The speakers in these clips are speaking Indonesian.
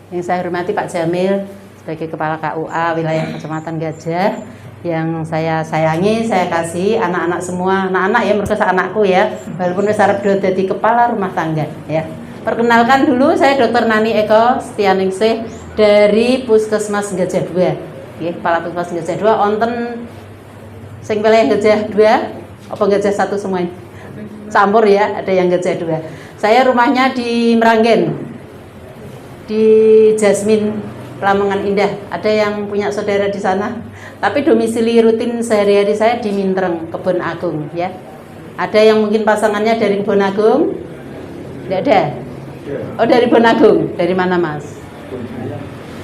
Yang saya hormati Pak Jamil sebagai Kepala KUA wilayah Kecamatan Gajah, yang saya sayangi, saya kasih anak-anak semua, anak-anak ya, mereka anakku ya, walaupun wis arep jadi kepala rumah tangga ya. Perkenalkan dulu, saya Dr. Nani Eko Setianingsih dari Puskesmas Gajah 2. Nggih, Kepala Puskesmas Gajah 2 wonten sing wilayah Gajah 2 apa Gajah 1 semuanya? Campur ya, ada yang Gajah 2. Saya rumahnya di Meranggen, di Jasmine Lamongan Indah. Ada yang punya saudara di sana. Tapi domisili rutin sehari-hari saya di Mintreng, Kebon Agung ya. Ada yang mungkin pasangannya dari Kebon Agung? Tidak ada. Oh, dari Kebon Agung. Dari mana, Mas?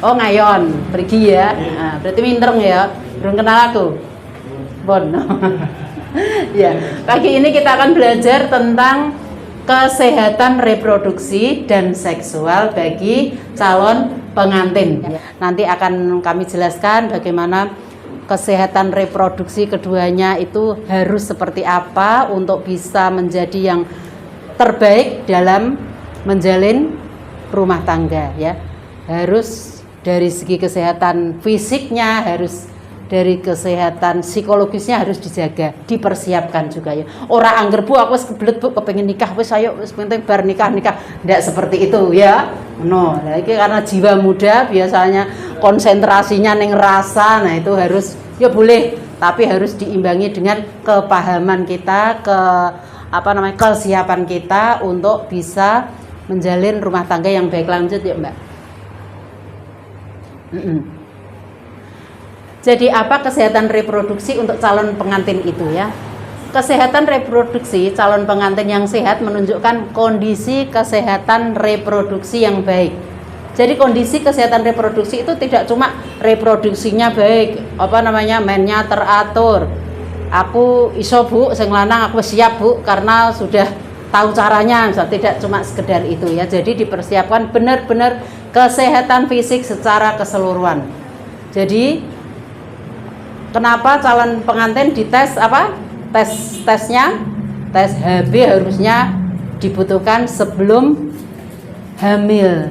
Oh, Ngayon. Pergi ya. Nah, berarti Mintreng ya. Belum kenal aku. Bon. Ya, pagi ini kita akan belajar tentang kesehatan reproduksi dan seksual bagi calon pengantin. Nanti akan kami jelaskan bagaimana kesehatan reproduksi keduanya itu harus seperti apa untuk bisa menjadi yang terbaik dalam menjalin rumah tangga ya. Harus dari segi kesehatan fisiknya, harus dari kesehatan psikologisnya harus dijaga, dipersiapkan juga ya. Ora angger Bu, aku wis kebelet Bu, kepengen nikah, wis ayo wis penting bar nikah. Ndak seperti itu ya. No, nah ini karena jiwa muda biasanya konsentrasinya ning rasa, nah itu harus ya boleh, tapi harus diimbangi dengan kepahaman kita, kesiapan kita untuk bisa menjalin rumah tangga yang baik. Lanjut ya, Mbak. Jadi apa kesehatan reproduksi untuk calon pengantin itu ya? Kesehatan reproduksi calon pengantin yang sehat menunjukkan kondisi kesehatan reproduksi yang baik. Jadi kondisi kesehatan reproduksi itu tidak cuma reproduksinya baik, mainnya teratur. Aku iso Bu, sing lanang aku siap Bu karena sudah tahu caranya, tidak cuma sekedar itu ya. Jadi dipersiapkan benar-benar kesehatan fisik secara keseluruhan. Jadi kenapa calon pengantin dites apa? Tesnya tes HB harusnya dibutuhkan sebelum hamil.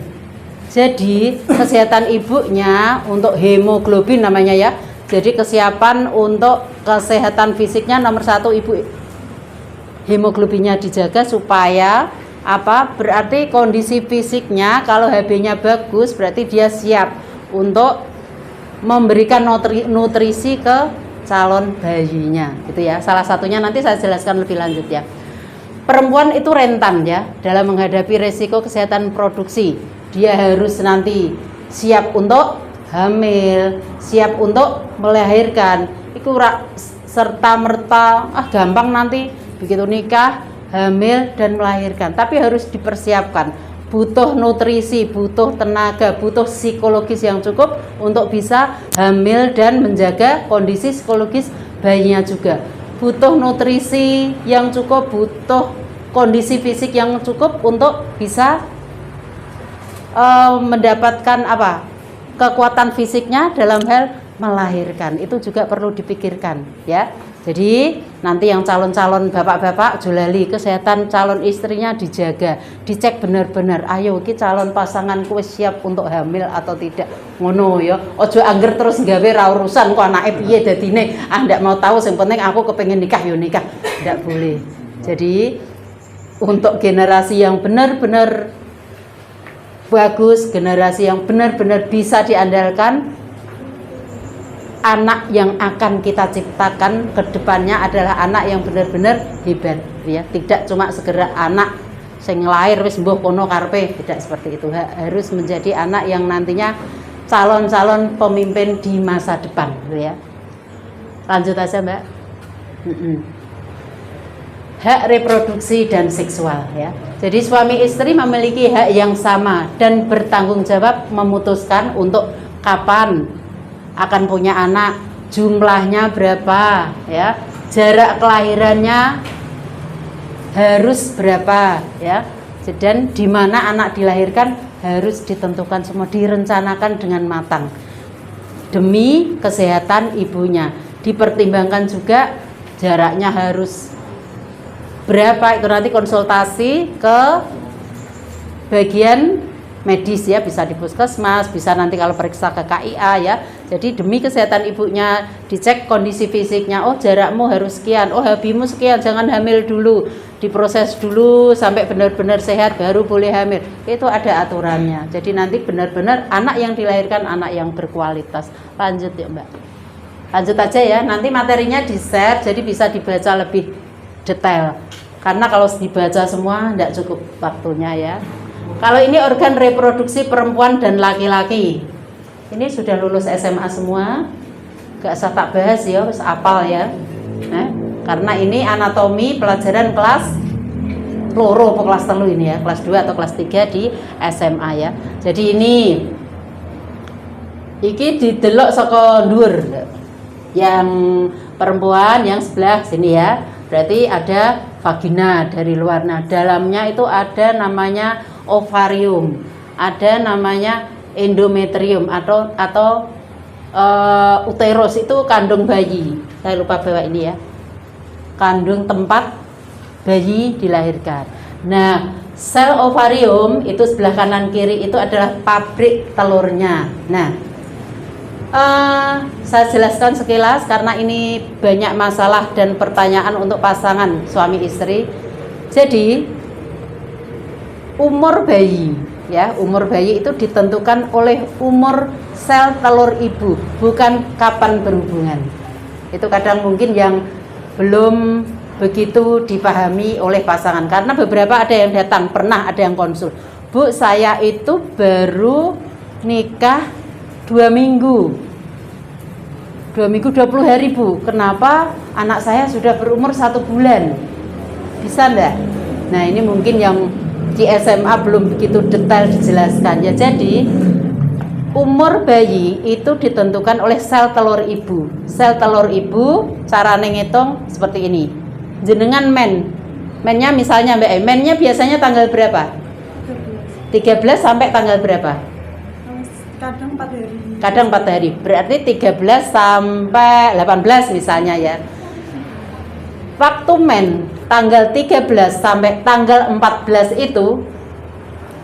Jadi kesehatan ibunya untuk hemoglobin namanya ya. Jadi kesiapan untuk kesehatan fisiknya nomor 1 ibu hemoglobinnya dijaga supaya apa? Berarti kondisi fisiknya kalau HB-nya bagus berarti dia siap untuk memberikan nutrisi ke calon bayinya gitu ya. Salah satunya nanti saya jelaskan lebih lanjut ya. Perempuan itu rentan ya dalam menghadapi resiko kesehatan produksi. Dia harus nanti siap untuk hamil, siap untuk melahirkan. Itu serta merta gampang nanti begitu nikah, hamil dan melahirkan. Tapi harus dipersiapkan. Butuh nutrisi, butuh tenaga, butuh psikologis yang cukup untuk bisa hamil dan menjaga kondisi psikologis bayinya juga. Butuh nutrisi yang cukup, butuh kondisi fisik yang cukup untuk bisa mendapatkan kekuatan fisiknya dalam hal melahirkan. Itu juga perlu dipikirkan ya. Jadi nanti yang calon-calon bapak-bapak julali kesehatan calon istrinya dijaga, dicek benar-benar. Ayo ki calon pasanganku siap untuk hamil atau tidak. Ngono ya. Ojo angger terus gawe ra urusan kok anake piye dadine. Ndak mau tahu, yang penting aku kepengen nikah yo nikah. Ndak boleh. Jadi untuk generasi yang benar-benar bagus, generasi yang benar-benar bisa diandalkan, anak yang akan kita ciptakan ke depannya adalah anak yang benar-benar hebat ya. Tidak cuma segera anak sing lahir wis mbuh kono karepe, tidak seperti itu. Harus menjadi anak yang nantinya calon-calon pemimpin di masa depan ya. Lanjut aja, Mbak. Hak reproduksi dan seksual ya. Jadi suami istri memiliki hak yang sama dan bertanggung jawab memutuskan untuk kapan akan punya anak, jumlahnya berapa ya, jarak kelahirannya harus berapa ya, dan di mana anak dilahirkan harus ditentukan semua, direncanakan dengan matang demi kesehatan ibunya. Dipertimbangkan juga jaraknya harus berapa, itu nanti konsultasi ke bagian medis ya, bisa di puskesmas, bisa nanti kalau periksa ke KIA ya. Jadi demi kesehatan ibunya dicek kondisi fisiknya, oh jarakmu harus sekian, oh HB-mu sekian, jangan hamil dulu, diproses dulu sampai benar-benar sehat baru boleh hamil. Itu ada aturannya. Jadi nanti benar-benar anak yang dilahirkan anak yang berkualitas. Lanjut ya Mbak. Lanjut aja ya, nanti materinya di-share jadi bisa dibaca lebih detail. Karena kalau dibaca semua tidak cukup waktunya ya. Kalau ini organ reproduksi perempuan dan laki-laki. Ini sudah lulus SMA semua. Gak usah tak bahas ya, harus apal ya. Nah, karena ini anatomi pelajaran kelas loro atau kelas 3 ini ya, kelas 2 atau kelas 3 di SMA ya. Jadi ini didelok saka dhuwur. Yang perempuan yang sebelah sini ya. Berarti ada vagina dari luar. Nah, dalamnya itu ada namanya ovarium, ada namanya endometrium atau uterus, itu kandung bayi. Saya lupa bawa ini ya, kandung tempat bayi dilahirkan. Nah, sel ovarium itu sebelah kanan kiri itu adalah pabrik telurnya. Nah, saya jelaskan sekilas karena ini banyak masalah dan pertanyaan untuk pasangan suami istri. Jadi umur bayi ya, umur bayi itu ditentukan oleh umur sel telur ibu, bukan kapan berhubungan. Itu kadang mungkin yang belum begitu dipahami oleh pasangan, karena beberapa ada yang datang, pernah ada yang konsul, Bu saya itu baru nikah 2 minggu 20 hari Bu, kenapa anak saya sudah berumur 1 bulan, bisa enggak? Nah ini mungkin yang di SMA belum begitu detail dijelaskan ya. Jadi umur bayi itu ditentukan oleh sel telur ibu. Sel telur ibu carane ngitung seperti ini. Jenengan mennya misalnya Mbak, mennya biasanya tanggal berapa? 13 sampai tanggal berapa? Kadang 4 hari. Kadang 4 hari. Berarti 13 sampai 18 misalnya ya. Waktu tanggal 13 sampai tanggal 14 itu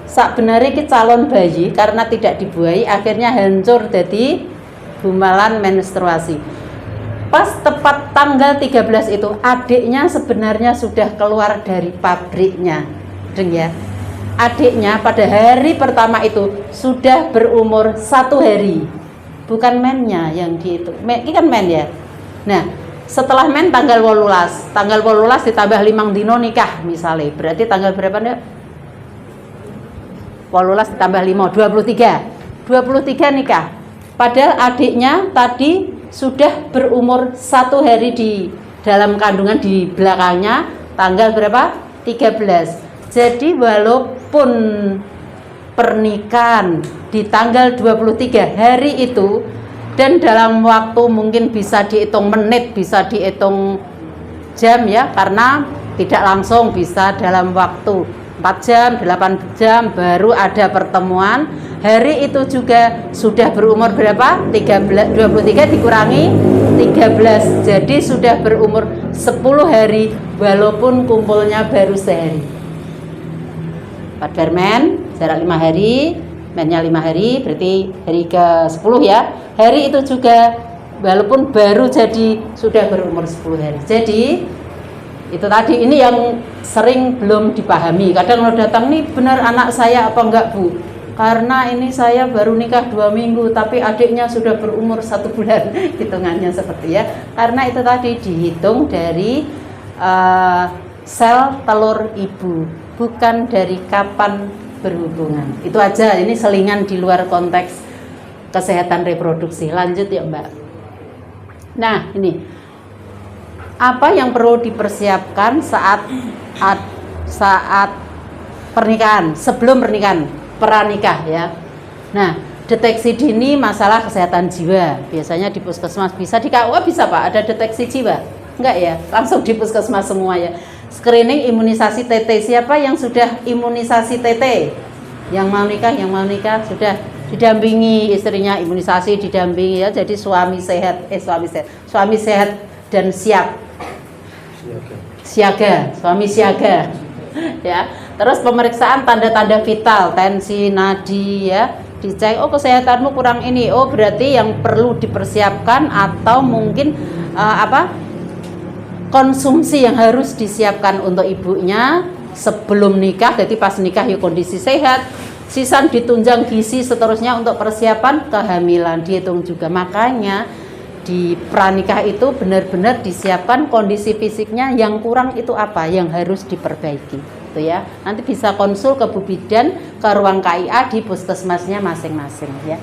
sebenarnya ki calon bayi karena tidak dibuahi akhirnya hancur jadi gumpalan menstruasi. Pas tepat tanggal 13 itu adiknya sebenarnya sudah keluar dari pabriknya. Deng ya. Adiknya pada hari pertama itu sudah berumur 1 hari. Bukan mennya yang dihitung. Ini kan men ya. Nah, setelah men tanggal 18 ditambah 5 dino nikah misalnya, berarti tanggal berapa nih? 18 ditambah 5, 23 nikah. Padahal adiknya tadi sudah berumur 1 hari di dalam kandungan, di belakangnya tanggal berapa? 13. Jadi walaupun pernikahan di tanggal 23 hari itu, dan dalam waktu mungkin bisa dihitung menit, bisa dihitung jam ya, karena tidak langsung, bisa dalam waktu 4 jam, 8 jam baru ada pertemuan. Hari itu juga sudah berumur berapa? 23 dikurangi 13, jadi sudah berumur 10 hari walaupun kumpulnya baru sehari. Pada men jarak 5 hari, mennya 5 hari, berarti hari ke-10 ya. Hari itu juga walaupun baru jadi sudah berumur 10 hari. Jadi itu tadi, ini yang sering belum dipahami. Kadang kalau datang nih, benar anak saya apa enggak Bu? Karena ini saya baru nikah 2 minggu tapi adiknya sudah berumur 1 bulan. Hitungannya seperti ya. Karena itu tadi dihitung dari sel telur ibu, bukan dari kapan berhubungan. Itu aja, ini selingan di luar konteks kesehatan reproduksi. Lanjut ya Mbak. Nah ini apa yang perlu dipersiapkan saat pernikahan, sebelum pernikahan, pranikah ya. Nah, deteksi dini masalah kesehatan jiwa biasanya di puskesmas, bisa di KUA bisa Pak, ada deteksi jiwa? Enggak ya, langsung di puskesmas semua ya. Screening imunisasi TT, siapa yang sudah imunisasi TT? Yang mau nikah sudah didampingi istrinya imunisasi, didampingi ya. Jadi suami sehat dan siap siaga, suami siaga ya. Terus pemeriksaan tanda-tanda vital, tensi, nadi ya, dicek. Oh kesehatanmu kurang ini. Oh berarti yang perlu dipersiapkan atau mungkin konsumsi yang harus disiapkan untuk ibunya sebelum nikah. Jadi pas nikah ya kondisi sehat. Sisan ditunjang gizi seterusnya untuk persiapan kehamilan dihitung juga. Makanya di pranikah itu benar-benar disiapkan kondisi fisiknya, yang kurang itu apa yang harus diperbaiki itu ya. Nanti bisa konsul ke Bu Bidan, ke ruang KIA di puskesmasnya masing-masing ya.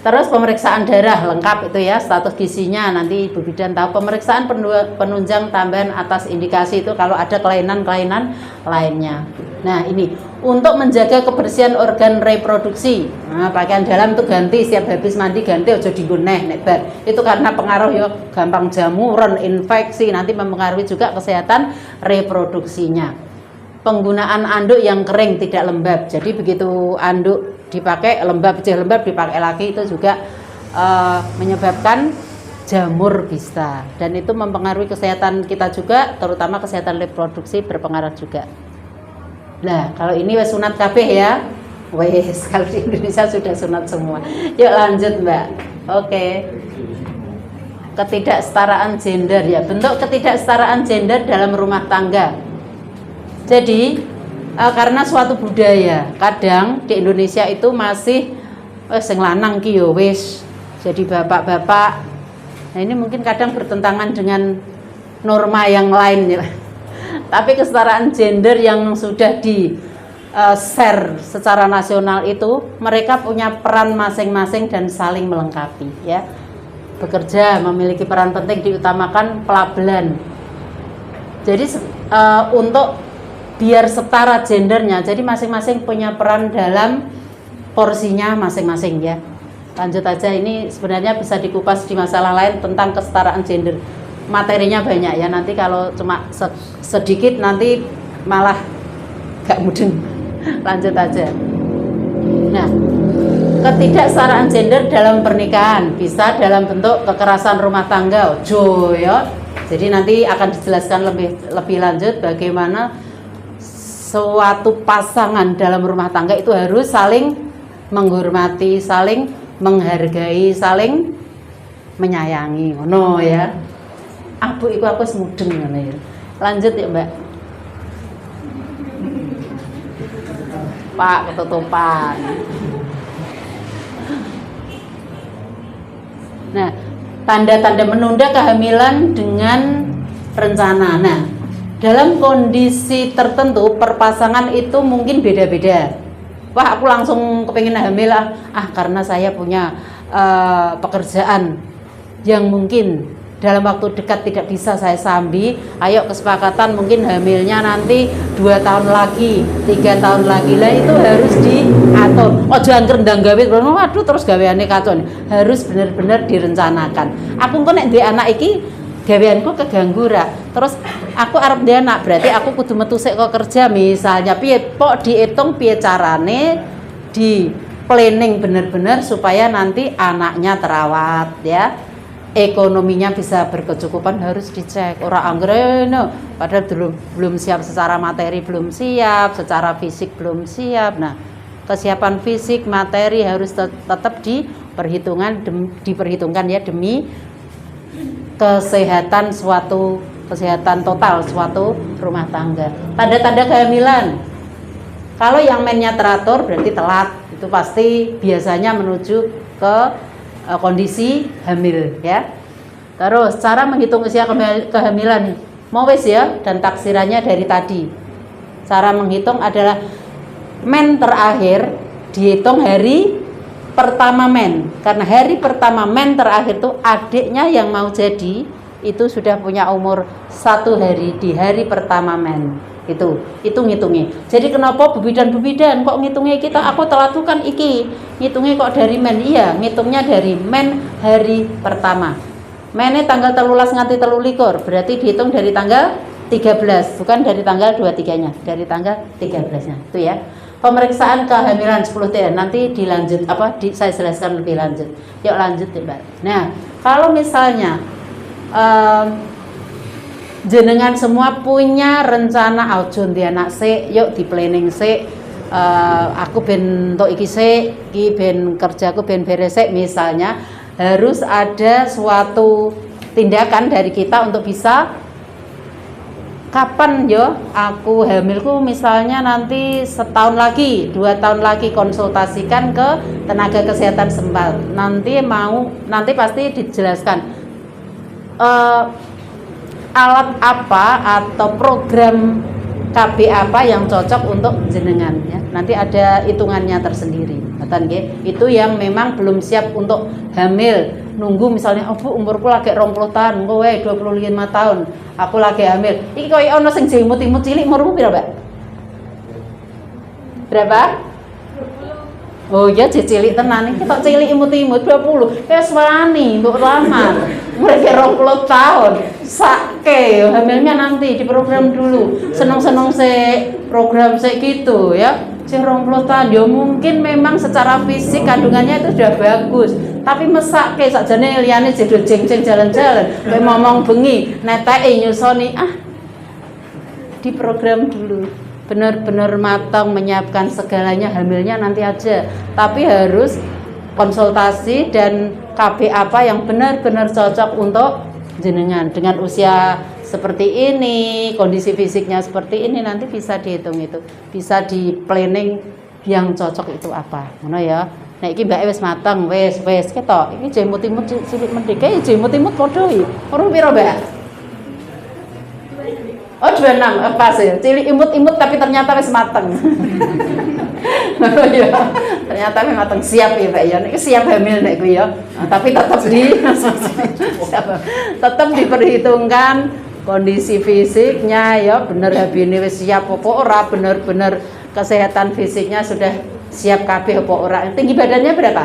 Terus pemeriksaan darah lengkap itu ya, status gizinya nanti Ibu Bidan tahu. Pemeriksaan penunjang tambahan atas indikasi itu kalau ada kelainan-kelainan lainnya. Nah ini untuk menjaga kebersihan organ reproduksi. Nah, pakaian dalam itu ganti setiap habis mandi, ganti ojo diguneh nek bar. Itu karena pengaruh ya gampang jamuran, infeksi, nanti mempengaruhi juga kesehatan reproduksinya. Penggunaan anduk yang kering tidak lembab. Jadi begitu anduk dipakai lembab dipakai lagi itu juga menyebabkan jamur bisa, dan itu mempengaruhi kesehatan kita juga, terutama kesehatan reproduksi berpengaruh juga. Nah kalau ini wes sunat kabeh ya, wes kalau di Indonesia sudah sunat semua. Yuk lanjut Mbak. Oke. Ketidaksetaraan gender ya, bentuk ketidaksetaraan gender dalam rumah tangga. Jadi karena suatu budaya, kadang di Indonesia itu masih sing lanang ki yo wis jadi bapak-bapak. Nah ini mungkin kadang bertentangan dengan norma yang lain ya. Tapi kesetaraan gender yang sudah di share secara nasional itu, mereka punya peran masing-masing dan saling melengkapi ya. Bekerja memiliki peran penting, diutamakan pelabelan. Jadi untuk biar setara gendernya, jadi masing-masing punya peran dalam porsinya masing-masing ya. Lanjut aja, ini sebenarnya bisa dikupas di masalah lain tentang kesetaraan gender. Materinya banyak ya, nanti kalau cuma sedikit nanti malah gak mudeng. Lanjut aja. Nah, ketidaksetaraan gender dalam pernikahan bisa dalam bentuk kekerasan rumah tangga, ojo ya. Jadi nanti akan dijelaskan lebih lanjut bagaimana suatu pasangan dalam rumah tangga itu harus saling menghormati, saling menghargai, saling menyayangi. Ngono ya. Abu iku aku semudeng ngono ya. Lanjut ya, Mbak. Pak ketutupan. Nah, tanda-tanda menunda kehamilan dengan rencana. Nah, dalam kondisi tertentu perpasangan itu mungkin beda-beda. Wah aku langsung kepengen hamil karena saya punya pekerjaan yang mungkin dalam waktu dekat tidak bisa saya sambi. Ayo kesepakatan mungkin hamilnya nanti 2 tahun lagi, 3 tahun lagi. Lah itu harus diatur. Ojo angker ndang gawe waduh terus gaweane kacau. Harus benar-benar direncanakan. Aku kok nek duwe anak iki gaweanku keganggu ra. Terus aku arep ndek anak, berarti aku kudu metu sik kok kerja misalnya. Piye pok dihitung piye carane di planning bener-bener supaya nanti anaknya terawat ya. Ekonominya bisa berkecukupan harus dicek. Ora angrene padahal belum siap secara materi, belum siap, secara fisik belum siap. Nah, kesiapan fisik, materi harus tetap diperhitungkan ya demi kesehatan total suatu rumah tangga. Tanda-tanda kehamilan. Kalau yang mennya teratur berarti telat, itu pasti biasanya menuju ke kondisi hamil ya. Terus cara menghitung usia kehamilan mau wis ya, dan taksirannya dari tadi. Cara menghitung adalah men terakhir dihitung hari pertama men, karena hari pertama men terakhir tuh adiknya yang mau jadi itu sudah punya umur 1 hari di hari pertama men. Itu ngitungnya. Jadi kenapa Bu Bidan kok ngitungnya kita aku telat tuh kan iki ngitungnya kok dari men. Iya, ngitungnya dari men hari pertama. Mennya tanggal 13 nganti 23, berarti dihitung dari tanggal 13, bukan dari tanggal 23-nya, dari tanggal 13-nya. Itu ya. Pemeriksaan kehamilan 10 TN nanti dilanjut saya jelaskan lebih lanjut. Yuk lanjut ya Mbak. Nah kalau misalnya jenengan semua punya rencana ojo ndi anak sik, yuk di planning sik. Aku ben entuk iki sik, iki ben kerjaku ben beres sik, misalnya harus ada suatu tindakan dari kita untuk bisa kapan yo aku hamilku, misalnya nanti setahun lagi, 2 tahun lagi, konsultasikan ke tenaga kesehatan setempat. Nanti pasti dijelaskan alat apa atau program KB apa yang cocok untuk jenengan ya. Nanti ada hitungannya tersendiri. Itu yang memang belum siap untuk hamil. Nunggu misalnya, oh Bu, umurku lagi 20 tahun, kowe 25 tahun, aku lagi hamil. Iki koyo ono sing jemut-imut cilik, umurmu piro, Mbak? Berapa? Oh iya, cilik tenan iki tok cilik imut-imut 20. Wis wani mbok lamar. Umure 20 tahun. Sake hamilnya nanti diprogram dulu. Seneng-seneng program gitu ya. Sing 20 tahun ya mungkin memang secara fisik kandungannya itu sudah bagus. Tapi mesake sakjane liyane jedul jeng-jeng jalan-jalan. Kayak ngomong bengi, neteke nyusoni diprogram dulu. Benar-benar matang menyiapkan segalanya, hamilnya nanti aja, tapi harus konsultasi dan KB apa yang benar-benar cocok untuk jenengan dengan usia seperti ini, kondisi fisiknya seperti ini, nanti bisa dihitung itu, bisa di planning yang cocok itu apa, ngono ya. Nek iki mbake wis mateng, wis ketok. Iki jemut-imut cilik mendike, jemut-imut padha iki. Urung piro, Mbak? Oh 26, pas ya. Cilik imut-imut tapi ternyata wis mateng. Oh iya. Ternyata wis mateng, siap ya Pak ya. Nek siap hamil nek kuwi ya. Nah, tapi tetap diperhitungkan kondisi fisiknya ya, bener habine wis siap apa ora, bener-bener kesehatan fisiknya sudah siap kabeh apa ora. Tinggi badannya berapa?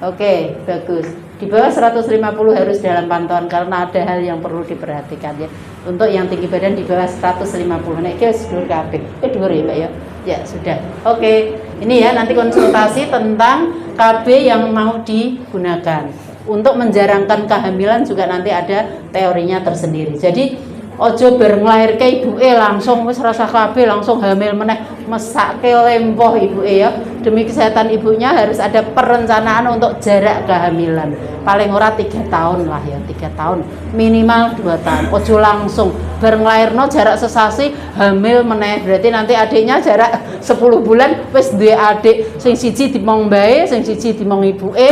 Oke, bagus. Di bawah 150 harus dalam pantauan karena ada hal yang perlu diperhatikan ya. Untuk yang tinggi badan di bawah 150. Nek iki wis dhuwur kabeh. Dhuwur ya, Mbak ya. Ya, sudah. Oke. Ini ya nanti konsultasi tentang KB yang mau digunakan. Untuk menjarangkan kehamilan juga nanti ada teorinya tersendiri. Jadi ojo bar nglairke ibuke langsung wis rasa KB langsung hamil meneh, mesake lempoh ibuke ya. Demi kesehatan ibunya harus ada perencanaan untuk jarak kehamilan. Paling ora 3 tahun lah ya, 3 tahun. Minimal 2 tahun. Ojo langsung bar nglairno jarak sesasi hamil meneh. Berarti nanti adiknya jarak 10 bulan wis duwe adik, sing siji dimong mbae, sing siji dimong ibuke.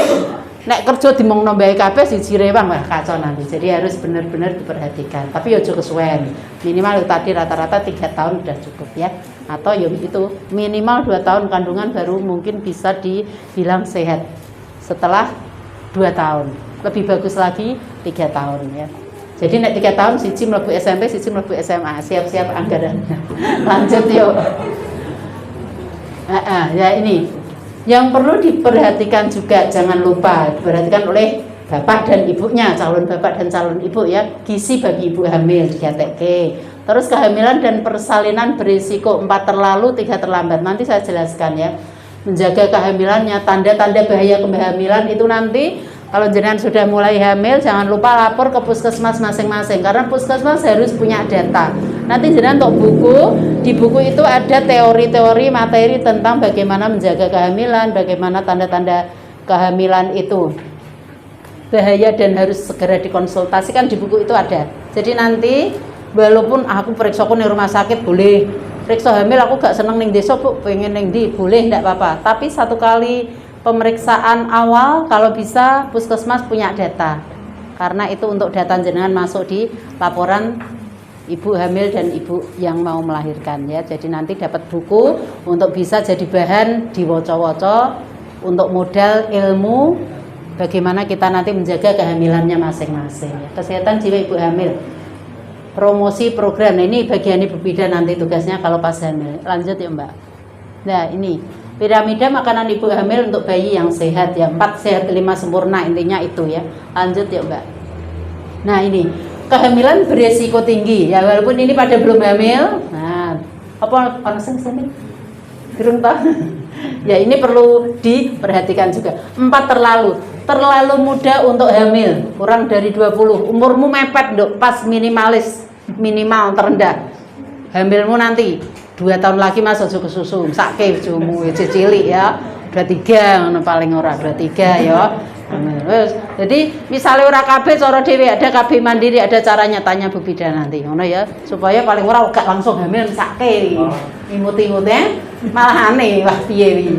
Nek kerja dimongno mbae kabeh siji rewang wah kacau nanti. Jadi harus benar-benar diperhatikan. Tapi ya ojo kesuwen. Minimal tadi rata-rata 3 tahun sudah cukup ya. Atau ya itu minimal 2 tahun kandungan baru mungkin bisa dibilang sehat. Setelah 2 tahun. Lebih bagus lagi 3 tahun ya. Jadi nek 3 tahun siji mlebu SMP, siji mlebu SMA. Siap-siap anggaran. Lanjut yuk. Ya ini yang perlu diperhatikan juga, jangan lupa diperhatikan oleh bapak dan ibunya, calon bapak dan calon ibu ya. Gizi bagi ibu hamil 3TK. Terus kehamilan dan persalinan berisiko 4 terlalu 3 terlambat. Nanti saya jelaskan ya. Menjaga kehamilannya, tanda-tanda bahaya kehamilan itu nanti kalau jenengan sudah mulai hamil, jangan lupa lapor ke puskesmas masing-masing karena puskesmas harus punya data. Nanti jenengan untuk buku, di buku itu ada teori-teori materi tentang bagaimana menjaga kehamilan, bagaimana tanda-tanda kehamilan itu bahaya dan harus segera dikonsultasikan, di buku itu ada. Jadi nanti walaupun aku periksa aku di rumah sakit boleh, periksa hamil aku gak seneng ning desa Bu, pengen ning ndi boleh, ndak apa-apa. Tapi satu kali pemeriksaan awal kalau bisa puskesmas punya data, karena itu untuk data jenengan masuk di laporan ibu hamil dan ibu yang mau melahirkan ya. Jadi nanti dapat buku untuk bisa jadi bahan diwoco-woco untuk modal ilmu bagaimana kita nanti menjaga kehamilannya masing-masing ya. Kesehatan jiwa ibu hamil, promosi program. Nah, ini bagian ibu bidan nanti tugasnya kalau pas hamil. Lanjut ya Mbak. Nah ini piramida makanan ibu hamil untuk bayi yang sehat ya, 4 sehat 5 sempurna, intinya itu ya. Lanjut ya Mbak. Nah ini kehamilan beresiko tinggi ya, walaupun ini pada belum hamil. Nah apa sini durung tahu Ya ini perlu diperhatikan juga. 4 terlalu muda untuk hamil, kurang dari 20. Umurmu mepet dok, pas minimal terendah. Hamilmu nanti 2 tahun lagi masuk susu, sakit jumu cilik ya. 23 ngono paling ora 23 ya. Jadi misalnya ora KB cara dhewe, ada KB mandiri, ada caranya, tanya Bu Bida nanti ngono ya, supaya paling ora gak langsung hamil sakit imut-imut malah aneh wah piye wi.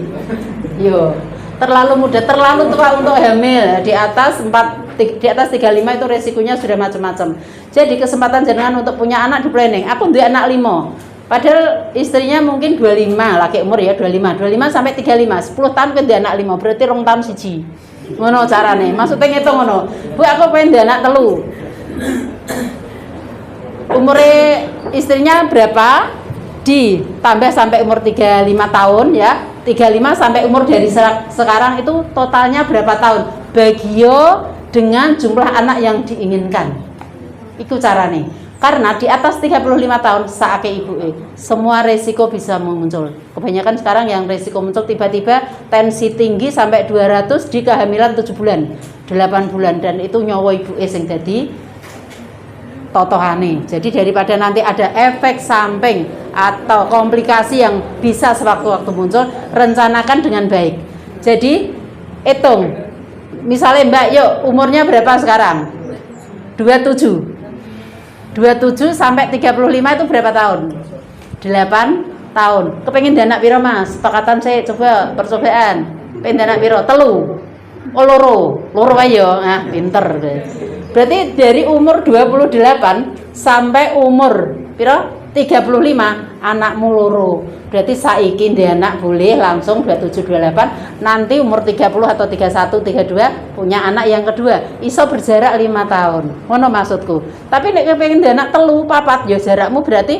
Yo terlalu muda, terlalu tua untuk hamil, di atas 35 itu resikonya sudah macam-macam. Jadi kesempatan jenengan untuk punya anak di planning. Aku duwe anak 5. Padahal istrinya mungkin 25, laki umur ya 25 sampai 35, 10 tahun ke dia anak 5, berarti 2 tahun siji. Ngono carane, maksudnya ngitung ngono. Bu aku pengen dia anak 3. Umurnya istrinya berapa? Ditambah sampai umur 35 tahun ya. 35 sampai umur dari sekarang itu totalnya berapa tahun? Bagio dengan jumlah anak yang diinginkan. Itu carane. Karena di atas 35 tahun saake ibu semua resiko bisa muncul. Kebanyakan sekarang yang resiko muncul tiba-tiba tensi tinggi sampai 200 di kehamilan 7 bulan, 8 bulan, dan itu nyawa ibu sing dadi totohane. Jadi daripada nanti ada efek samping atau komplikasi yang bisa sewaktu-waktu muncul, rencanakan dengan baik. Jadi hitung. Misalnya Mbak, yuk umurnya berapa sekarang? 27 sampai 35 itu berapa tahun? 8 tahun. Kepengen danak piro Mas? Sepakatan saya coba percobaan. Pengen danak piro? 3. Oh loro ayo. Nah, pinter. Berarti dari umur 28 sampai umur piro? 35 anakmu loro. Berarti saiki ndek anak boleh langsung 27 28, nanti umur 30 atau 31 32 punya anak yang kedua. Iso berjarak 5 tahun. Ngono maksudku. Tapi nek kepengin ndek anak 3 4 ya jarakmu berarti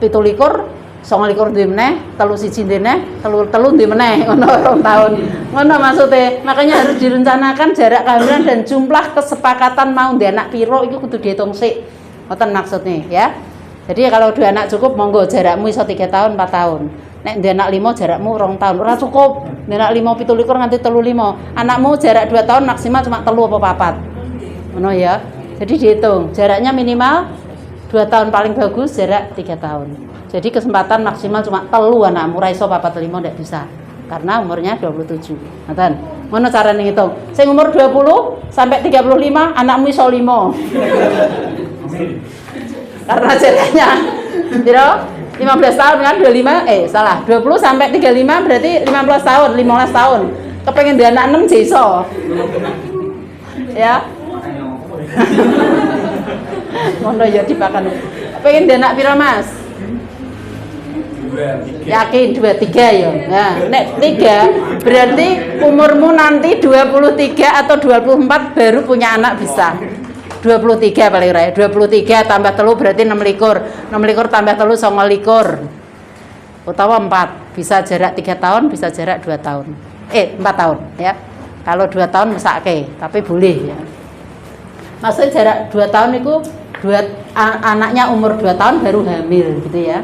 17 29 duwe meneh, 3 siji ndene, 3 duwe meneh, ngono 2 tahun. Ngono maksudnya. Makanya harus direncanakan jarak kehamilan dan jumlah kesepakatan mau ndek anak piro iku kudu dihitung sik. Ngoten maksudnya ya. Jadi kalau 2 anak cukup monggo jarakmu iso 3 tahun 4 tahun. Nek ndek anak 5 jarakmu 2 tahun. Ora cukup. Ndek anak 5 17 nganti 35. Anakmu jarak 2 tahun maksimal cuma 3 apa 4. Ngono ya. Jadi dihitung jaraknya minimal 2 tahun, paling bagus jarak 3 tahun. Jadi kesempatan maksimal cuma 3 anakmu, ora iso 4 5 ndak bisa. Karena umurnya 27. Ngoten. Ngono carane ngitung. Sing umur 20 sampai 35 anakmu iso 5. Karena jaraknya piro? 15 tahun kan 25 salah 20 sampai 35 berarti 15 tahun 15 tahun kepengen dia anak 6 iso ya ngono ya dipakan pengen dia anak piro Mas? Yakin 23 ya. Nah, nek 3 berarti umurmu nanti 23 atau 24 baru punya anak bisa. 23 paling ora. 23 tambah 3 berarti 26. 26 tambah 3 29. Utawa 4. Bisa jarak 3 tahun, bisa jarak 2 tahun. 4 tahun ya. Kalau 2 tahun mesake, tapi boleh ya. Maksudnya jarak 2 tahun itu anaknya umur 2 tahun baru hamil gitu ya.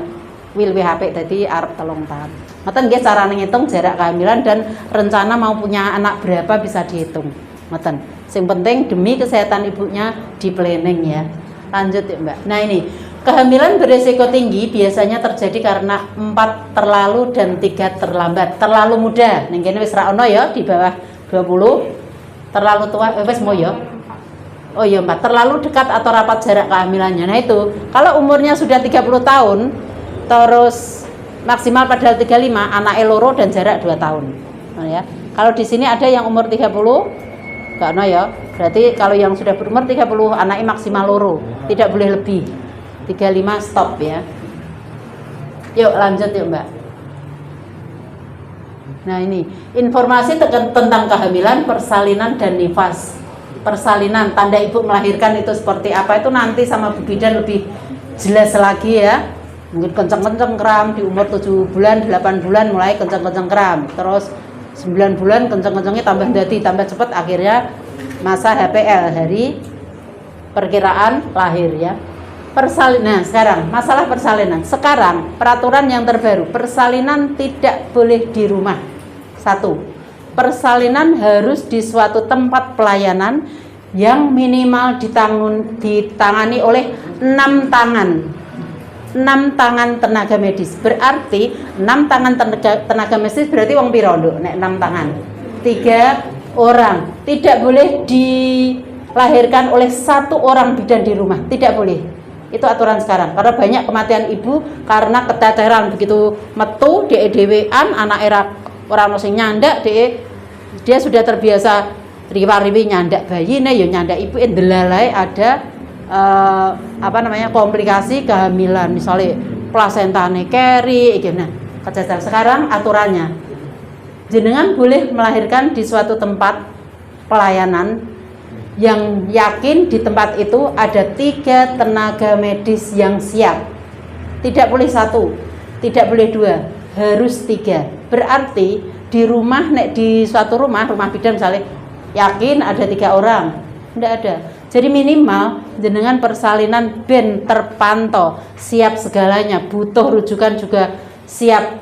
Wil WHP tadi arep 3 tahun. Ngoten nggih cara ngitung jarak kehamilan dan rencana mau punya anak berapa bisa dihitung. Ngoten. Yang penting demi kesehatan ibunya di planning ya. Lanjut ya Mbak. Nah ini kehamilan berisiko tinggi biasanya terjadi karena 4 terlalu dan 3 terlambat. Terlalu muda, ning kene wis ra ono ya di bawah 20. Terlalu tua wis mau ya. Oh iya 4 terlalu dekat atau rapat jarak kehamilannya. Nah itu kalau umurnya sudah 30 tahun terus maksimal padahal 35 anak loro dan jarak 2 tahun. Nah, ya. Kalau di sini ada yang umur 30 karena ya, berarti kalau yang sudah berumur 30 anaknya maksimal loro, tidak boleh lebih. 35 stop ya. Yuk lanjut yuk Mbak. Nah ini informasi tentang kehamilan, persalinan dan nifas. Persalinan tanda ibu melahirkan itu seperti apa itu nanti sama Bu Bidan lebih jelas lagi ya. Mungkin kenceng-kenceng kram di umur 7 bulan, 8 bulan mulai kenceng-kenceng kram. Terus 9 bulan kenceng-kencengnya tambah dadi, tambah cepat akhirnya masa HPL, hari perkiraan lahir ya. Persalinan. Nah, sekarang masalah persalinan. Sekarang peraturan yang terbaru, persalinan tidak boleh di rumah. 1. Persalinan harus di suatu tempat pelayanan yang minimal ditangani oleh 6 tangan. 6 tangan tenaga medis. Berarti 6 tangan tenaga medis berarti wong piro nduk nek 6 tangan? 3 orang. Tidak boleh dilahirkan oleh 1 orang bidan di rumah. Tidak boleh. Itu aturan sekarang. Karena banyak kematian ibu karena keteteran, begitu metu dhewe-dhewean anak era orang sing nyandak dia sudah terbiasa riwa-riwi nyandak bayine ya nyandak ibu ndelalae ada komplikasi kehamilan, misalnya plasentane keri iki. Nah, kejadian sekarang aturannya jenengan boleh melahirkan di suatu tempat pelayanan yang yakin di tempat itu ada 3 tenaga medis yang siap. Tidak boleh 1, tidak boleh 2, harus 3. Berarti di rumah, nek di suatu rumah bidan misalnya yakin ada 3 orang, tidak ada. Jadi minimal jenengan persalinan ben terpantau, siap segalanya, butuh rujukan juga siap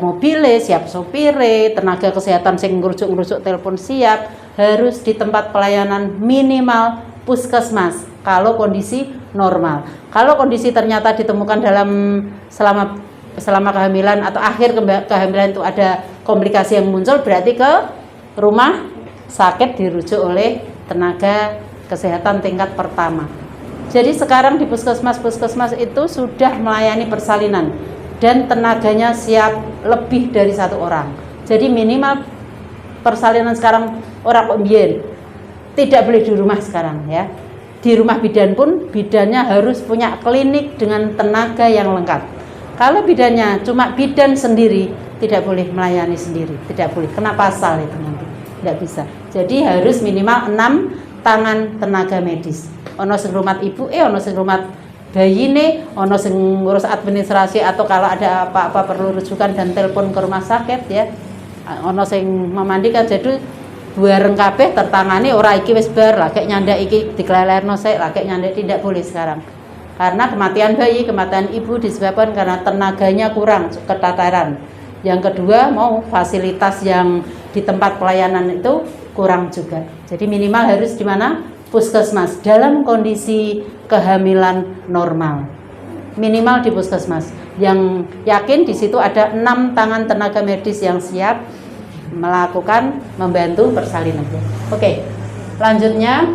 mobile, siap sopire, tenaga kesehatan sing ngerujuk telepon siap, harus di tempat pelayanan minimal puskesmas kalau kondisi normal. Kalau kondisi ternyata ditemukan selama kehamilan atau akhir kehamilan itu ada komplikasi yang muncul, berarti ke rumah sakit dirujuk oleh tenaga kesehatan tingkat pertama. Jadi sekarang di puskesmas itu sudah melayani persalinan dan tenaganya siap lebih dari 1 orang. Jadi minimal persalinan sekarang orang kok mbiyen tidak boleh di rumah sekarang ya. Di rumah bidan pun bidannya harus punya klinik dengan tenaga yang lengkap. Kalau bidannya cuma bidan sendiri, tidak boleh melayani sendiri, tidak boleh, kena pasal itu nanti, tidak bisa. Jadi harus minimal 6 tangan tenaga medis. Ono sing rumat ibu, ono sing rumat bayine, ono sing ngurus administrasi atau kalau ada apa-apa perlu rujukan dan telepon ke rumah sakit ya. Ono sing memandikan, jadi bareng kabeh tertangani ora iki wis bar, lagi nyandak iki diklelerno sik, lagi nyandak, tidak boleh sekarang. Karena kematian bayi, kematian ibu disebabkan karena tenaganya kurang, keteteran. Yang kedua, mau fasilitas yang di tempat pelayanan itu kurang juga. Jadi minimal harus di mana? Puskesmas dalam kondisi kehamilan normal. Minimal di puskesmas. Yang yakin di situ ada 6 tangan tenaga medis yang siap melakukan membantu persalinan. Oke, lanjutnya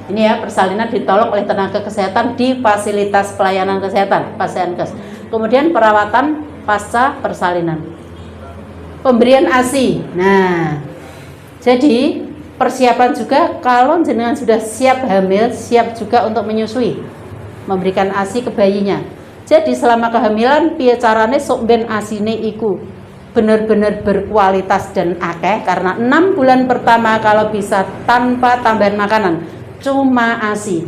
ini ya, persalinan ditolong oleh tenaga kesehatan di fasilitas pelayanan kesehatan, Pasienkes. Kemudian perawatan pasca persalinan. Pemberian ASI. Nah, jadi persiapan juga kalau jenengan sudah siap hamil, siap juga untuk menyusui, memberikan ASI ke bayinya. Jadi selama kehamilan piye carane sok ben asine iku benar-benar berkualitas dan akeh, karena 6 bulan pertama kalau bisa tanpa tambahan makanan, cuma ASI.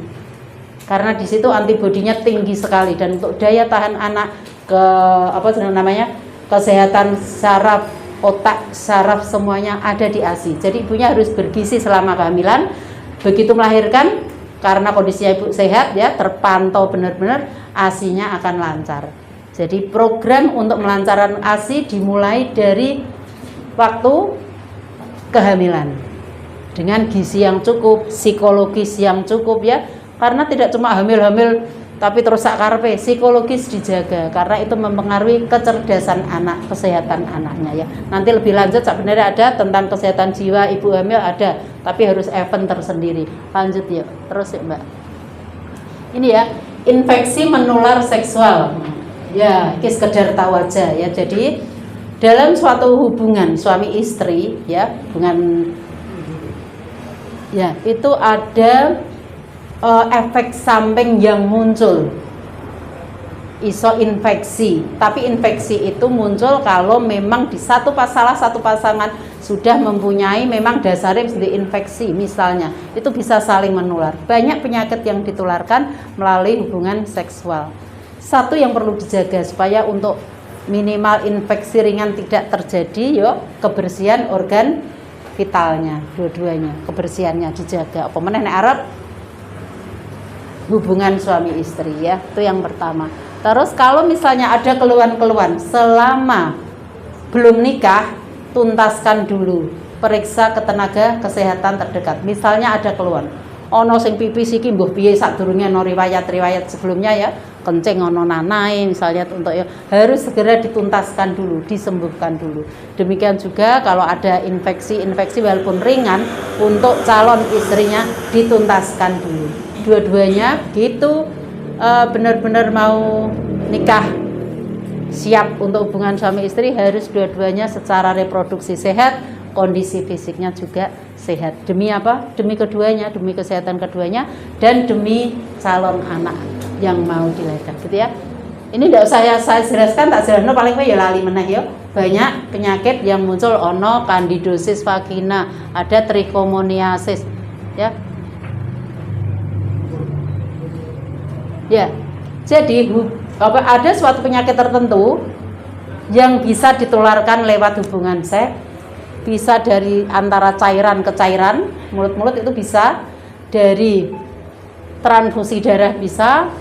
Karena di situ antibodinya tinggi sekali dan untuk daya tahan anak kesehatan saraf, otak, saraf semuanya ada di ASI. Jadi ibunya harus bergizi selama kehamilan. Begitu melahirkan, karena kondisinya ibu sehat ya, terpantau benar-benar, ASI-nya akan lancar. Jadi program untuk melancarkan ASI dimulai dari waktu kehamilan dengan gizi yang cukup, psikologis yang cukup ya, karena tidak cuma hamil-hamil tapi terus sakarpe, psikologis dijaga karena itu mempengaruhi kecerdasan anak, kesehatan anaknya ya. Nanti lebih lanjut sebenarnya ada tentang kesehatan jiwa ibu hamil ada, tapi harus event tersendiri. Lanjut yuk, terus ya Mbak. Ini ya, infeksi menular seksual. Ya, ini sekedar tahu aja ya. Jadi dalam suatu hubungan suami istri ya, hubungan ya, itu ada efek samping yang muncul, iso infeksi. Tapi infeksi itu muncul kalau memang di salah satu pasangan sudah mempunyai memang dasarnya infeksi misalnya, itu bisa saling menular. Banyak penyakit yang ditularkan melalui hubungan seksual. Satu yang perlu dijaga supaya untuk minimal infeksi ringan tidak terjadi, yuk kebersihan organ vitalnya, dua-duanya kebersihannya dijaga. Apa meneh nek arep hubungan suami istri ya, itu yang pertama. Terus kalau misalnya ada keluhan-keluhan selama belum nikah, tuntaskan dulu, periksa ke tenaga kesehatan terdekat. Misalnya ada keluhan, ono sing pipis iki mbuh piye sadurunge ono riwayat-riwayat sebelumnya ya, kencing ono nanai misalnya, untuk ya harus segera dituntaskan dulu, disembuhkan dulu. Demikian juga kalau ada infeksi walaupun ringan, untuk calon istrinya dituntaskan dulu. Dua-duanya begitu benar-benar mau nikah, siap untuk hubungan suami istri, harus dua-duanya secara reproduksi sehat, kondisi fisiknya juga sehat. Demi apa? Demi keduanya, demi kesehatan keduanya, dan demi calon anak yang mau dilahirkan, gitu ya. Ini tidak usah saya jelaskan, tak jelaskan paling ya lali meneh ya. Banyak penyakit yang muncul, ono kandidosis vagina, ada trichomoniasis, ya. Ya, jadi ada suatu penyakit tertentu yang bisa ditularkan lewat hubungan seks, bisa dari antara cairan ke cairan, mulut-mulut itu bisa, dari transfusi darah bisa,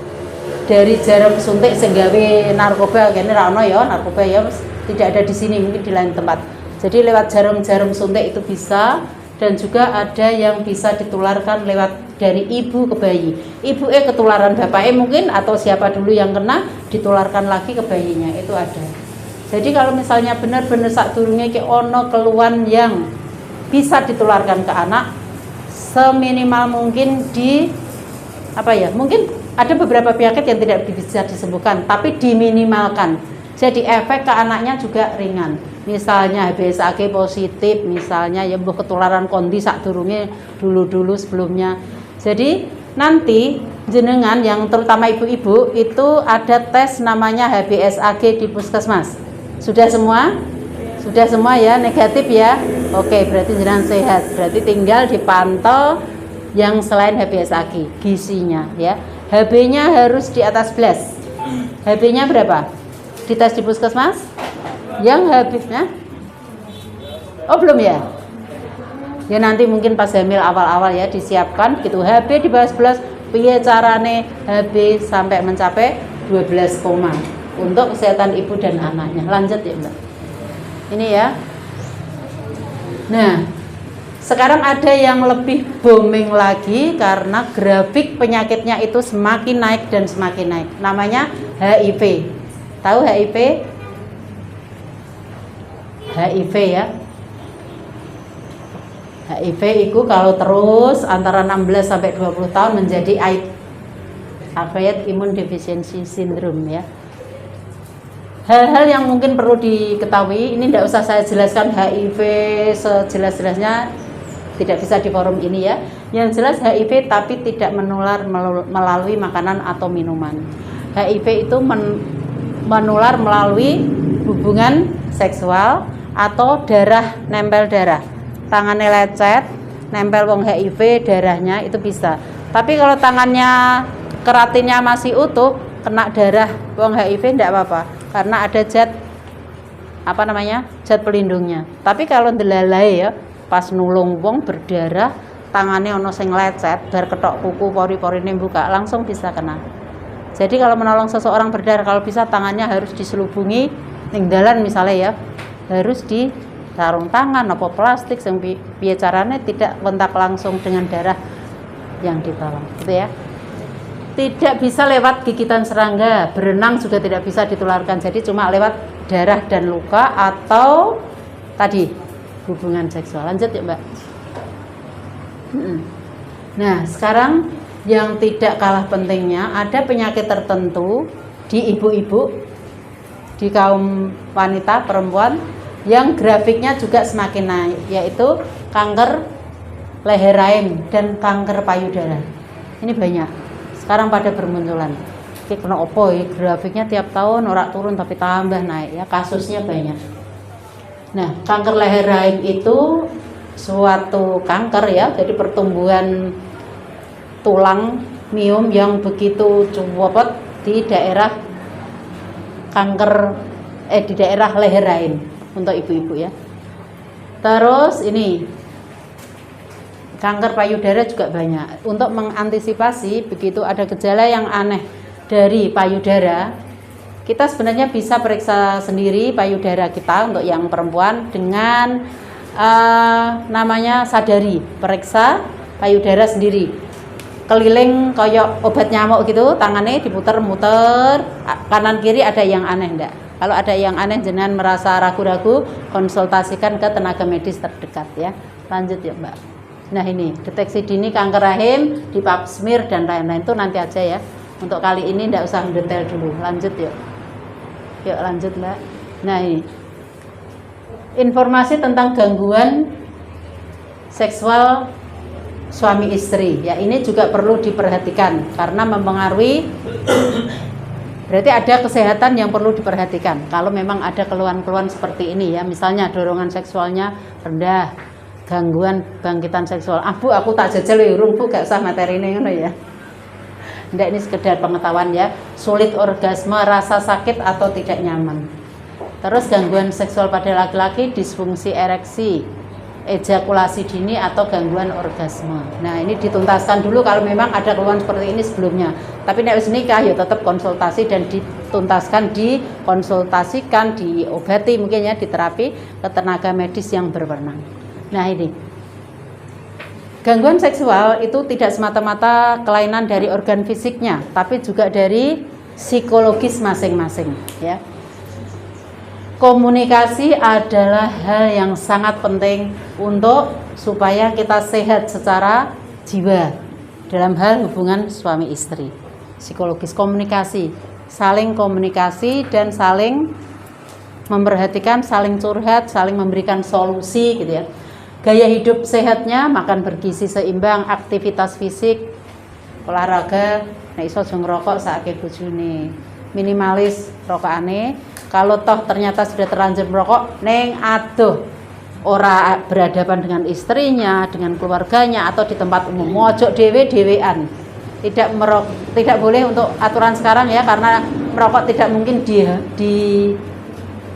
dari jarum suntik sehingga narkoba, kayaknya rano ya, narkoba ya tidak ada di sini, mungkin di lain tempat. Jadi lewat jarum suntik itu bisa, dan juga ada yang bisa ditularkan lewat dari ibu ke bayi. Ibu ketularan bapaknya mungkin, atau siapa dulu yang kena ditularkan lagi ke bayinya, itu ada. Jadi kalau misalnya benar-benar sadurunge ki ono keluhan yang bisa ditularkan ke anak, seminimal mungkin mungkin ada beberapa penyakit yang tidak bisa disembuhkan, tapi diminimalkan. Jadi efek ke anaknya juga ringan. Misalnya HBsAg positif, misalnya ya ketularan kondi sadurunge dulu sebelumnya. Jadi nanti jenengan yang terutama ibu-ibu itu ada tes namanya HBsAg di puskesmas. Sudah semua? Sudah semua ya, negatif ya. Oke, berarti jenengan sehat. Berarti tinggal dipantau yang selain HBsAg, gizinya ya. HB-nya harus di atas 11. HB-nya berapa? Dites di puskesmas? Yang habisnya? Oh, belum ya? Ya nanti mungkin pas hamil awal-awal ya disiapkan gitu. HB di bawah 11, piye carane HB sampai mencapai 12, untuk kesehatan ibu dan anaknya. Lanjut ya Mbak. Ini ya. Nah, sekarang ada yang lebih booming lagi karena grafik penyakitnya itu semakin naik dan semakin naik. Namanya HIV. Tahu HIV? HIV ya. HIV itu kalau terus antara 16 sampai 20 tahun menjadi AIDS, Acquired Immune Deficiency Syndrome ya. Hal-hal yang mungkin perlu diketahui, ini tidak usah saya jelaskan HIV sejelas-jelasnya, tidak bisa di forum ini ya. Yang jelas HIV tapi tidak menular melalui makanan atau minuman. HIV itu menular melalui hubungan seksual atau darah, nempel darah. Tangannya lecet, nempel wong HIV, darahnya itu bisa. Tapi kalau tangannya keratinnya masih utuh, kena darah wong HIV tidak apa-apa, karena ada zat zat pelindungnya. Tapi kalau ndelalai ya, pas nulung wong berdarah, tangannya ono sing lecet, bar ketok kuku, pori-porine buka, langsung bisa kena. Jadi kalau menolong seseorang berdarah, kalau bisa tangannya harus diselubungi ning dalan misalnya ya, harus di sarung tangan apa plastik yang piye carane tidak kontak langsung dengan darah yang ditolong, gitu ya. Tidak bisa lewat gigitan serangga, berenang juga tidak bisa ditularkan. Jadi cuma lewat darah dan luka atau tadi hubungan seksual. Lanjut ya Mbak. Nah sekarang yang tidak kalah pentingnya, ada penyakit tertentu di ibu-ibu, di kaum wanita perempuan yang grafiknya juga semakin naik, yaitu kanker leher rahim dan kanker payudara. Ini banyak sekarang pada bermunculan. Oke, kena opo ya, grafiknya tiap tahun ora turun tapi tambah naik ya, kasusnya banyak. Nah, kanker leher rahim itu suatu kanker ya, jadi pertumbuhan tulang miom yang begitu cepet di daerah di daerah leher rahim untuk ibu-ibu ya. Terus ini Kanker payudara juga banyak. Untuk mengantisipasi begitu ada gejala yang aneh dari payudara, kita sebenarnya bisa periksa sendiri payudara kita untuk yang perempuan dengan namanya sadari, periksa payudara sendiri. Keliling kayak obat nyamuk gitu, tangannya diputer-muter, kanan kiri ada yang aneh enggak? Kalau ada yang aneh jenengan merasa ragu-ragu, konsultasikan ke tenaga medis terdekat ya. Lanjut ya Mbak. Nah ini deteksi dini kanker rahim di pap smear dan lain-lain itu nanti aja ya. Untuk kali ini tidak usah mendetail dulu. Lanjut yuk. Yuk lanjut Mbak. Nah ini informasi tentang gangguan seksual suami istri ya, ini juga perlu diperhatikan karena mempengaruhi. Berarti ada kesehatan yang perlu diperhatikan kalau memang ada keluhan-keluhan seperti ini ya, misalnya dorongan seksualnya rendah, gangguan bangkitan seksual. Bu, aku tak jajal urung Bu, gak usah materi ini ngono ya. Ndak, ini sekedar pengetahuan ya. Sulit orgasme, rasa sakit atau tidak nyaman. Terus gangguan seksual pada laki-laki, disfungsi ereksi, ejakulasi dini atau gangguan orgasme. Nah, ini dituntaskan dulu kalau memang ada keluhan seperti ini sebelumnya. Tapi nek wis nikah ya tetap konsultasi dan dituntaskan, dikonsultasikan, diobati mungkin ya, diterapi ke tenaga medis yang berwenang. Nah ini gangguan seksual itu tidak semata-mata kelainan dari organ fisiknya, tapi juga dari psikologis masing-masing ya. Komunikasi adalah hal yang sangat penting untuk supaya kita sehat secara jiwa dalam hal hubungan suami istri. Psikologis, komunikasi, saling komunikasi dan saling memperhatikan, saling curhat, saling memberikan solusi gitu ya. Gaya hidup sehatnya, makan bergizi seimbang, aktivitas fisik, olahraga, nek iso aja ngerokok sakake bojone. Minimalis rokokane. Kalau toh ternyata sudah terlanjur merokok, neng aduh ora berhadapan dengan istrinya, dengan keluarganya atau di tempat umum. Mojok dewe-dewean. Tidak boleh untuk aturan sekarang ya, karena merokok tidak mungkin di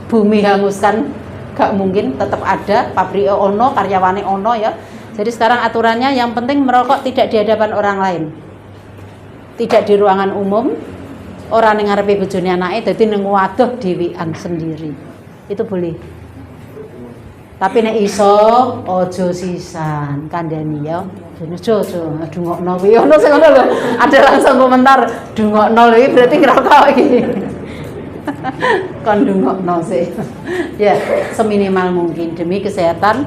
bumi hanguskan. Gak mungkin, tetap ada pabrik ono, karyawane ono ya. Jadi sekarang aturannya yang penting merokok tidak di hadapan orang lain, tidak di ruangan umum, orang yang ngarepe bojone anake, dadi ning waduh dhewean sendiri. Itu boleh. Tapi nek iso ojo sisan, kandhani ya. Ojo dungokno kuwi ono sing ngono lho. Ada langsung komentar dungokno lho berarti ngerokok iki. Kondungokno sih ya, seminimal mungkin demi kesehatan.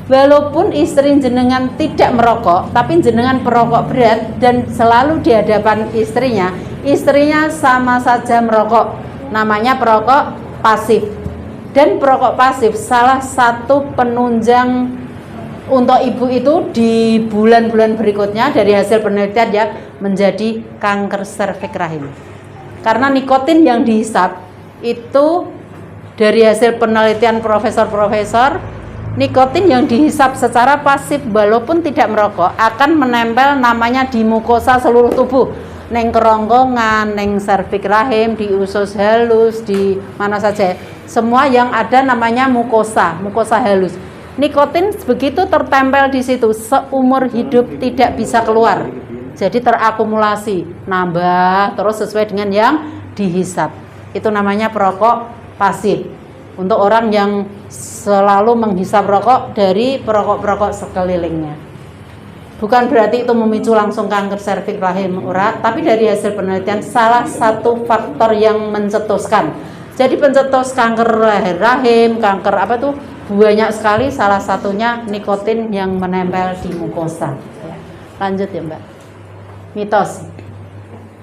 Walaupun istri jenengan tidak merokok, tapi jenengan perokok berat dan selalu di hadapan istrinya sama saja merokok. Namanya perokok pasif. Dan perokok pasif salah satu penunjang untuk ibu itu di bulan-bulan berikutnya dari hasil penelitian ya, menjadi kanker serviks rahim. Karena nikotin yang dihisap itu dari hasil penelitian profesor-profesor, nikotin yang dihisap secara pasif walaupun tidak merokok akan menempel namanya di mukosa seluruh tubuh, neng kerongkongan, neng serviks rahim, di usus halus, di mana saja, semua yang ada namanya mukosa halus. Nikotin begitu tertempel di situ seumur hidup tidak bisa keluar. Jadi terakumulasi, nambah terus sesuai dengan yang dihisap. Itu namanya perokok pasif. Untuk orang yang selalu menghisap rokok dari perokok-perokok sekelilingnya. Bukan berarti itu memicu langsung kanker serviks rahim, tapi dari hasil penelitian salah satu faktor yang mencetuskan. Jadi pencetus kanker rahim, kanker apa tuh banyak sekali, salah satunya nikotin yang menempel di mukosa. Lanjut ya Mbak. Mitos.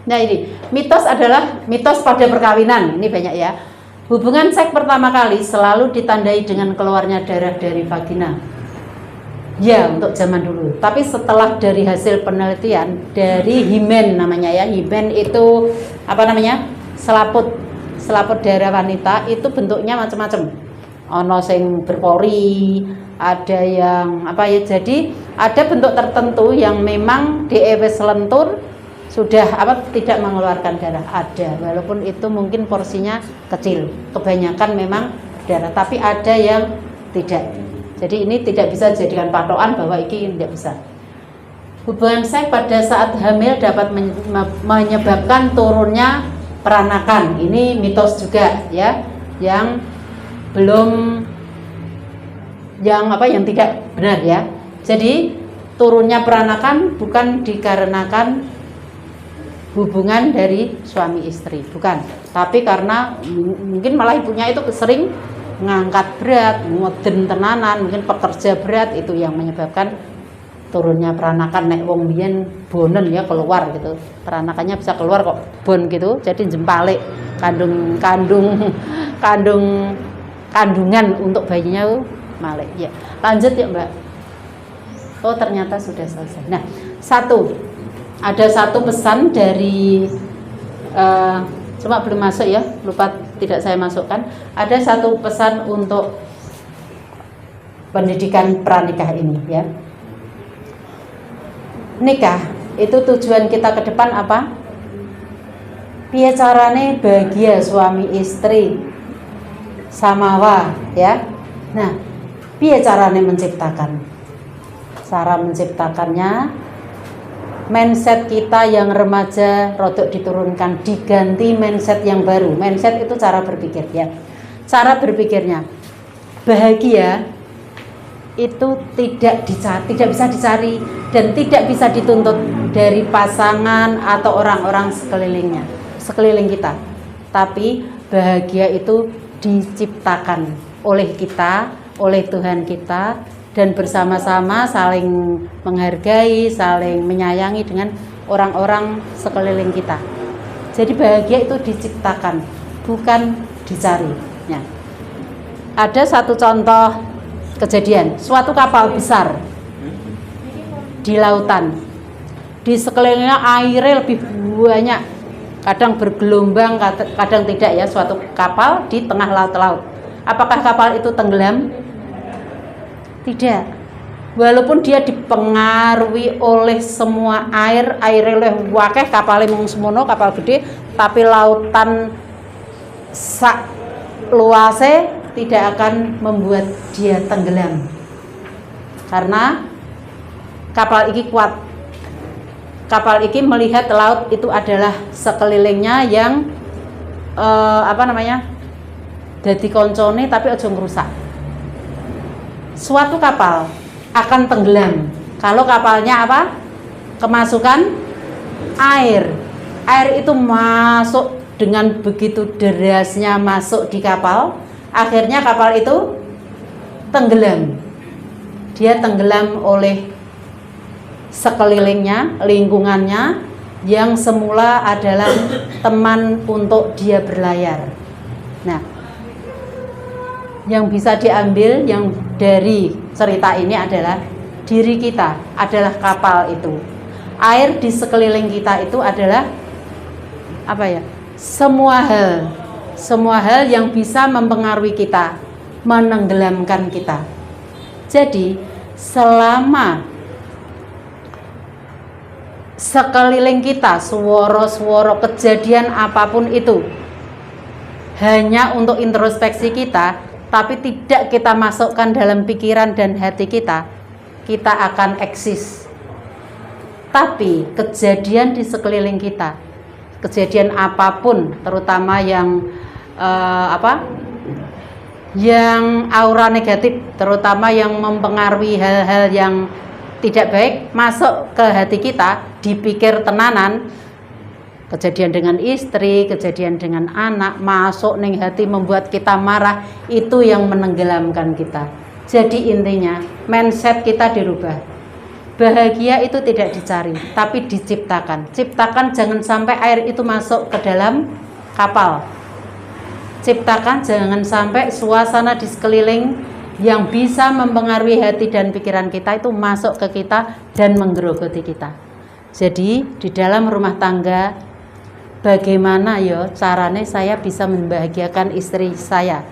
Nah ini, mitos adalah mitos pada perkawinan. Ini banyak ya. Hubungan seks pertama kali selalu ditandai dengan keluarnya darah dari vagina. Ya, untuk zaman dulu. Tapi setelah dari hasil penelitian dari himen namanya ya. Himen itu apa namanya? Selaput darah wanita itu bentuknya macam-macam. Ono sing berpori, ada yang apa ya, jadi ada bentuk tertentu yang memang diewes lentur sudah tidak mengeluarkan darah, ada, walaupun itu mungkin porsinya kecil, kebanyakan memang darah, tapi ada yang tidak. Jadi ini tidak bisa dijadikan patokan bahwa ini tidak bisa. Hubungan seks pada saat hamil dapat menyebabkan turunnya peranakan. Ini mitos juga ya, yang belum yang tidak benar ya. Jadi turunnya peranakan bukan dikarenakan hubungan dari suami istri, bukan. Tapi karena mungkin malah ibunya itu sering ngangkat berat, ngoden tenanan, mungkin pekerja berat, itu yang menyebabkan turunnya peranakan. Nek wong biyen bonen ya keluar gitu, peranakannya bisa keluar kok bon gitu, jadi jempalik kandungan untuk bayinya malik ya. Lanjut ya Mbak. Oh ternyata sudah selesai. Nah ada satu pesan dari cuma belum masuk ya, lupa tidak saya masukkan. Ada satu pesan untuk pendidikan pranikah ini ya. Nikah itu tujuan kita ke depan apa? Piye carane bahagia suami istri samawa ya. Nah, piye carane menciptakan? Cara menciptakannya, mindset kita yang remaja rodok diturunkan, diganti mindset yang baru. Mindset itu cara berpikir ya. Cara berpikirnya, bahagia itu tidak bisa dicari dan tidak bisa dituntut dari pasangan atau orang-orang sekeliling kita. Tapi bahagia itu diciptakan oleh kita, oleh Tuhan kita, dan bersama-sama saling menghargai, saling menyayangi dengan orang-orang sekeliling kita. Jadi bahagia itu diciptakan, bukan dicari. Ya. Ada satu contoh kejadian, suatu kapal besar di lautan, di sekelilingnya airnya lebih banyak, kadang bergelombang, kadang tidak ya, suatu kapal di tengah laut. Apakah kapal itu tenggelam? Tidak. Walaupun dia dipengaruhi oleh semua airnya oleh wakeh, kapalnya mung semono, kapal gede, tapi lautan sak luase tidak akan membuat dia tenggelam, karena kapal iki kuat. Kapal iki melihat laut itu adalah sekelilingnya yang dadi koncone tapi aja ngrusak. Suatu kapal akan tenggelam kalau kapalnya kemasukan air. Air itu masuk dengan begitu derasnya masuk di kapal. Akhirnya kapal itu tenggelam. Dia tenggelam oleh sekelilingnya, lingkungannya yang semula adalah teman untuk dia berlayar. Nah, yang bisa diambil yang dari cerita ini adalah diri kita adalah kapal itu. Air di sekeliling kita itu adalah semua hal yang bisa mempengaruhi kita, menenggelamkan kita. Jadi selama sekeliling kita suara-suara kejadian apapun itu hanya untuk introspeksi kita, tapi tidak kita masukkan dalam pikiran dan hati kita akan eksis. Tapi kejadian di sekeliling kita, kejadian apapun, terutama yang yang aura negatif, terutama yang mempengaruhi hal-hal yang tidak baik, masuk ke hati kita, dipikir tenanan, kejadian dengan istri, kejadian dengan anak, masuk ning hati membuat kita marah, itu yang menenggelamkan kita. Jadi intinya mindset kita dirubah. Bahagia itu tidak dicari, tapi diciptakan. Ciptakan jangan sampai air itu masuk ke dalam kapal. Ciptakan jangan sampai suasana di sekeliling yang bisa mempengaruhi hati dan pikiran kita itu masuk ke kita dan menggerogoti kita. Jadi di dalam rumah tangga, bagaimana ya caranya saya bisa membahagiakan istri saya?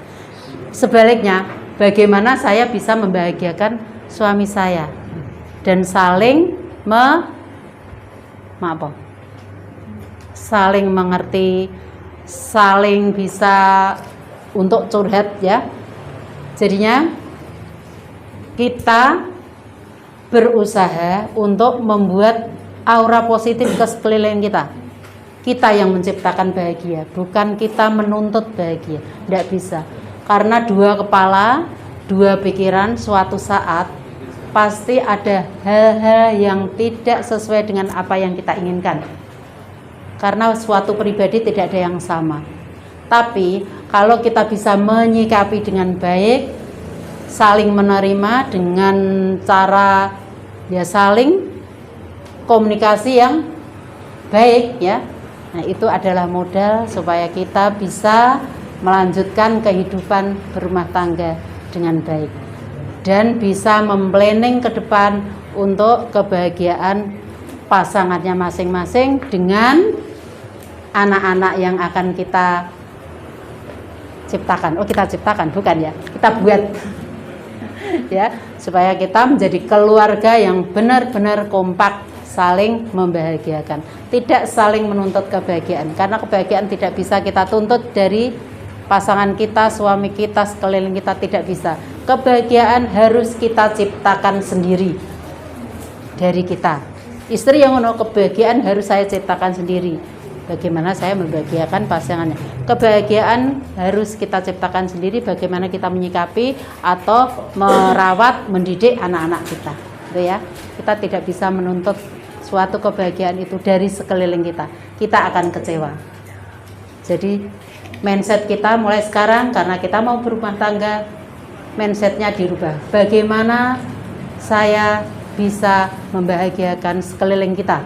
Sebaliknya, bagaimana saya bisa membahagiakan suami saya? Dan saling saling mengerti, saling bisa untuk curhat ya. Jadinya kita berusaha untuk membuat aura positif ke sekeliling kita. Kita yang menciptakan bahagia, bukan kita menuntut bahagia. Tidak bisa. Karena dua kepala, dua pikiran suatu saat pasti ada hal-hal yang tidak sesuai dengan apa yang kita inginkan. Karena suatu pribadi tidak ada yang sama. Tapi kalau kita bisa menyikapi dengan baik, saling menerima dengan cara ya saling komunikasi yang baik ya. Nah, itu adalah modal supaya kita bisa melanjutkan kehidupan berumah tangga dengan baik dan bisa memplanning ke depan untuk kebahagiaan pasangannya masing-masing dengan anak-anak yang akan kita ciptakan. Oh, kita ciptakan, bukan ya? Kita buat. Ya, supaya kita menjadi keluarga yang benar-benar kompak, saling membahagiakan, tidak saling menuntut kebahagiaan, karena kebahagiaan tidak bisa kita tuntut dari pasangan kita, suami kita, sekeliling kita, tidak bisa. Kebahagiaan harus kita ciptakan sendiri dari kita. Istri yang mau kebahagiaan harus saya ciptakan sendiri. Bagaimana saya membahagiakan pasangannya. Kebahagiaan harus kita ciptakan sendiri, bagaimana kita menyikapi atau merawat, mendidik anak-anak kita. Gitu ya. Kita tidak bisa menuntut suatu kebahagiaan itu dari sekeliling kita. Kita akan kecewa. Jadi mindset kita mulai sekarang, karena kita mau berumah tangga, mindsetnya dirubah. Bagaimana saya bisa membahagiakan sekeliling kita,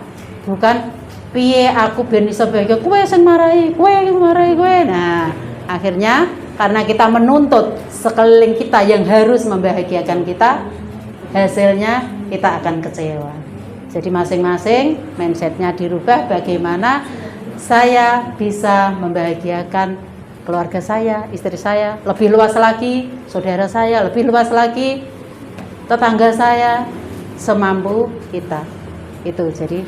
bukan piye aku ben iso bahagia kowe sing marahi kowe. Nah, akhirnya karena kita menuntut sekeliling kita yang harus membahagiakan kita, hasilnya kita akan kecewa. Jadi masing-masing mindsetnya dirubah, bagaimana saya bisa membahagiakan keluarga saya, istri saya, lebih luas lagi, saudara saya, lebih luas lagi, tetangga saya, semampu kita. Itu jadi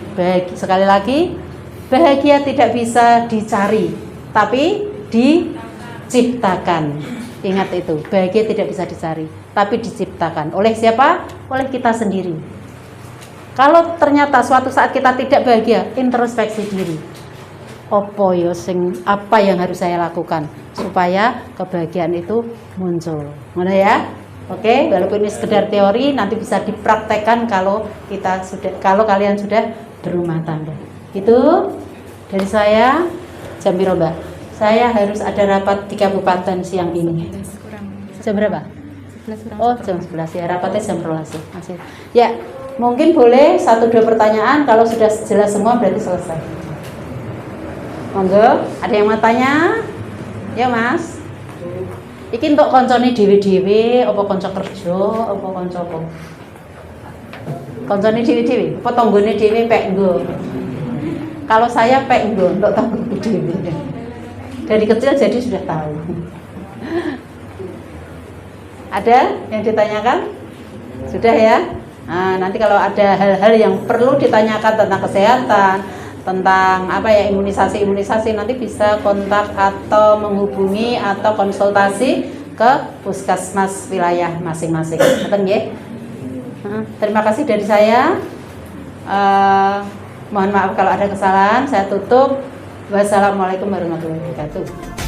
sekali lagi, bahagia tidak bisa dicari, tapi diciptakan. Ingat itu, bahagia tidak bisa dicari, tapi diciptakan. Oleh siapa? Oleh kita sendiri. Kalau ternyata suatu saat kita tidak bahagia, introspeksi diri. Apa yang harus saya lakukan supaya kebahagiaan itu muncul. Mana ya? Oke, walaupun ini sekedar teori, nanti bisa dipraktekkan kalau kalian sudah berumah tangga. Itu dari saya, jam berapa, Mbak? Saya harus ada rapat di kabupaten siang ini. Jam berapa? 11 Oh, jam 11 ya. Rapatnya jam 12 masih. Ya, mungkin boleh 1-2 pertanyaan. Kalau sudah jelas semua berarti selesai. Monggo, ada yang mau tanya? Ya, Mas. Iki untuk koncone dhewe-dhewe, apa kanca kerja, apa kanca apa? Koncone dhewe-dhewe, apa tanggane dhewe pek nggo. Kalau saya pek nggo untuk tanggoku dhewe. Dari kecil jadi sudah tahu. Ada yang ditanyakan? Sudah ya? Nah, nanti kalau ada hal-hal yang perlu ditanyakan tentang kesehatan, tentang imunisasi nanti bisa kontak atau menghubungi atau konsultasi ke puskesmas wilayah masing-masing. Terima kasih dari saya. Mohon maaf kalau ada kesalahan. Saya tutup. Wassalamualaikum warahmatullahi wabarakatuh.